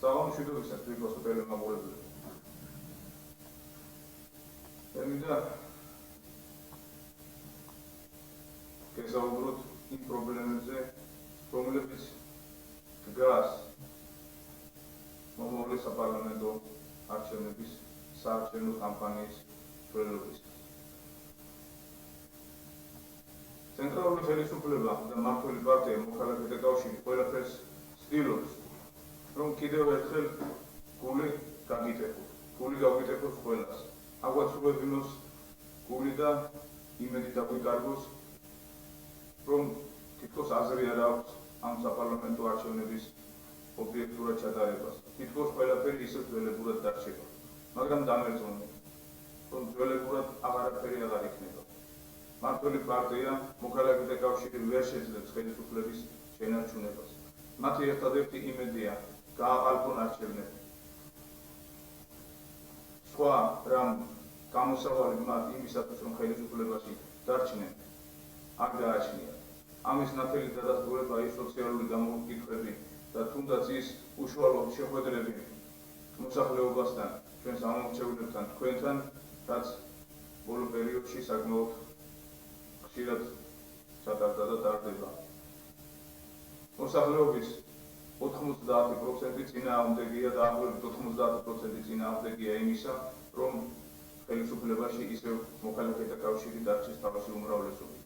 საღამო შვიდობისა თვითონ ტელემაგურებელი. ემიდა გესაუბროთ იმ პრობლემებზე, რომლებიც დგას მომავალი საპარლამენტო არჩევნების საარჩევნო კამპანიის მსვლელობისას. ცენტრალური ხელისუფლება და მმართველი პარტია მოქალაქეთა კავშირი ყველაფერს ცდილობს, რომ კიდევ ერთხელ გული გაგიტეხოს ყველას. აგვაცურებინოს გული და იმედი დაგვიკარგოს, რომ თითქოს აზრი არ აქვს ამ საპარლამენტო არჩევნების ობიექტურად ჩატარებას. თითქოს ყველაფერი ისე ძველებურად დარჩება, მაგრამ დამერწმუნდით, რომ ძველებურად აღარაფერი აღარ იქნება. მმართველი პარტია მოქალაქეთა კავშირი ვერ შეძლებს ხელისუფლების შენარჩუნებას. მათი ერთადერთი იმედია გააყალბონ არჩევნები. სხვა რამ გამოსავალი მათ იმისათვის, რომ ხელისუფლებაში დარჩნენ, არ გააჩნიათ. ამის ნათელი დადასტურება ის სოციალური გამოკითხვები და თუნდაც ის უშუალო შეხვედრები მოსახლეობასთან, ჩვენს ამომრჩევლებთან, თქვენთან, რაც ბოლო პერიოდში საკმაოდ ხშირად ჩატარდა და ტარდება. მოსახლეობის 90% წინააღმდეგია და დაახლოებით 90% წინააღმდეგია იმისა, რომ ხელისუფლებაში ისევ მოქალაქეთა კავშირი დარჩეს თავისი უმრავლესობით.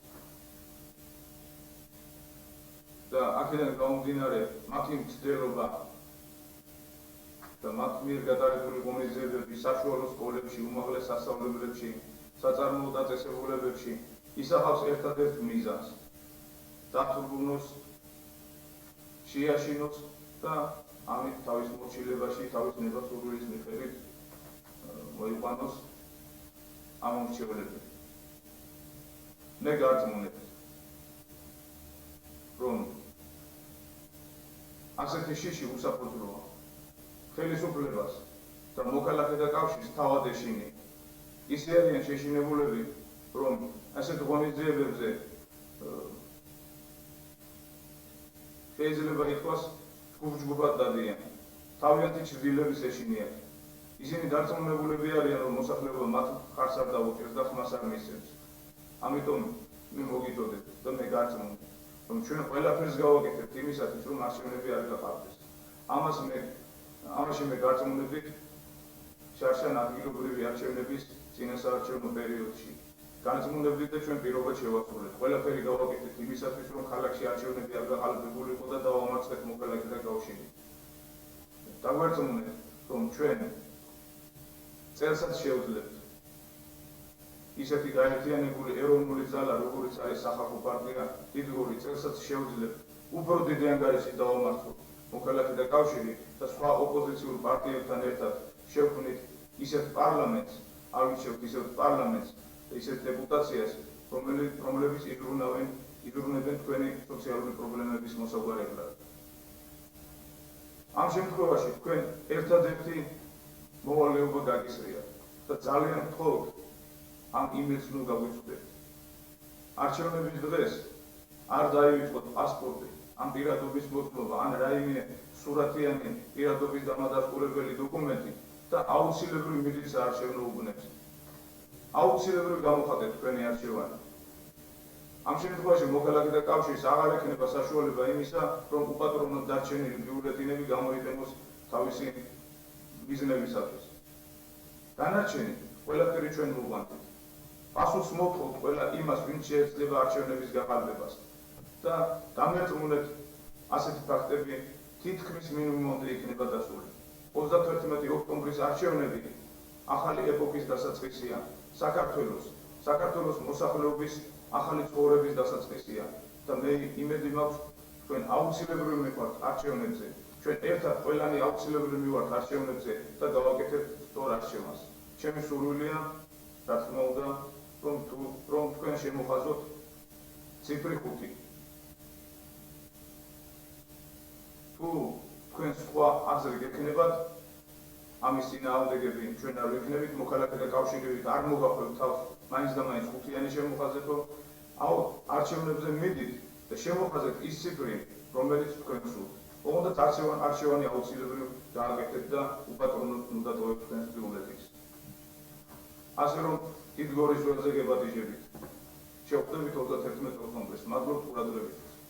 და აქედან გამომდინარე მათი მცდელობა და მათ მიერ გატარებული ღონისძიებები საშუალო სკოლებში, უმაღლეს სასწავლებლებში, საწარმოო დაწესებულებებში ისახავს ერთადერთ მიზანს დათრგუნოს, შეაშინოს და ამით თავის მორჩილებაში, თავის ნებასურვილის მიხედვით მოიყვანოს ამომრჩევლები. მე გარწმუნებ, რომ ასეთი შიში უსაფრთხოა ხელისუფლებას და მოქალაქეთა კავშირს თავად ეშინი. ისე არიან შეშინებულები, რომ ასეთ ღონისძიებებზე შეიძლება ითქვას ჯგუფ-ჯგუფად დადიან, თავიანთი ჩრდილების ეშინიათ. ისინი დარწმუნებულები არიან, რომ მოსახლეობა მათ მხარს არ დაუჭერს და ხმას არ მისცემს. ამიტომ მე მოგიტოდეთ და მე გარწმუნდით, რომ ჩვენ ყველაფერს გავაკეთებთ იმისათვის, რომ არჩევნები არ გაყარდეს. ამაში მე გარწმუნებით შარშან ადგილობრივი არჩევნების წინასაარჩევნო პერიოდში. გარწმუნებით და ჩვენ პირობად შევასრულეთ. ყველაფერი გავაკეთებთ იმისათვის, რომ ქალაქში არჩევნები არ გაყალბებულიყო და დავამარცხეთ მოქალაქეთა კავშირი. დაგვერწმუნეთ, რომ ჩვენ წელსაც შევძლებთ ისეთი გაერთიანებული ეროვნული ძალა, როგორიც არის სახალხო პარტია დიდგორი, წელსაც შევძლებთ უფრო დიდი ანგარიშით დავამარცხოთ მოქალაქეთა კავშირი და სხვა ოპოზიციურ პარტიებთან ერთად შევქმნით ისეთ პარლამენტს, ავირჩევთ ისეთ პარლამენტს და ისეთ დეპუტაციას, რომლებიც იზრუნებენ თქვენი სოციალური პრობლემების მოსაგვარებლად. ამ შემთხვევაში თქვენ ერთადერთი მოვალეობა გაგისრიათ და ძალიან გთხოვთ ამ იმედს ნუ გაგვიწვდეთ. არჩევნების დღეს არ დაივიწყოთ პასპორტი, ამ პირადობის მოწმობა, ან რაიმე სურათიანი პირადობის დამადასტურებელი დოკუმენტი და აუცილებლად მიდით საარჩევნო უბნებს. აუცილებლად გამოხატეთ თქვენი არჩევანი. ამ შემთხვევაში მოქალაქეთა კავშირს აღარ ექნება საშუალება იმისა, რომ უპატრონოდ დარჩენილი ბიულეტენები გამოიყენოს თავისი მიზნებისათვის. დანარჩენი ყველაფერი ჩვენ მოვანთით. პასუხს მოვთხოვთ ყველა იმას, ვინც შეეძლება არჩევნების გაყალბებას და დამერწმუნეთ, ასეთი ფაქტები თითქმის მინიმუმამდე იქნება დასული. 31 ოქტომბრის არჩევნები ახალი ეპოქის დასაწყისია საქართველოს მოსახლეობის ახალი ცხოვრების დასაწყისია და მე იმედი მაქვს, თქვენ აუცილებლად მივყავთ არჩევნებზე, ჩვენ ერთად ყველანი აუცილებლად მივართ არჩევნებზე და გავაკეთებთ სწორ არჩევანს. ჩემი სურვილია, რა თქმა უნდა, რომ თქვენ შემოხაზოთ ციფრი 5. თუ თქვენ სხვა აზრი გექნებათ, ამის წინააღმდეგები ჩვენ არ ვიქნებით, მოქალაქეთა კავშირით არ მოგახვევთ თავს მაინც და მაინც 5-იანი შემოხაზეთო, არჩევნებზე მიდით და შემოხაზეთ ის ციფრი, რომელიც თქვენ გსურთ. ოღონდ არჩევანი აუცილებლად გააკეთეთ და უპატრონოდ უნდა ტოვებთ თქვენს პირველებს. ასე რომ დიდ გორის ველზე გებატიჟებით. შევხვდებით 31 ოქტომბერს. მადლობთ ყურადღებისთვის.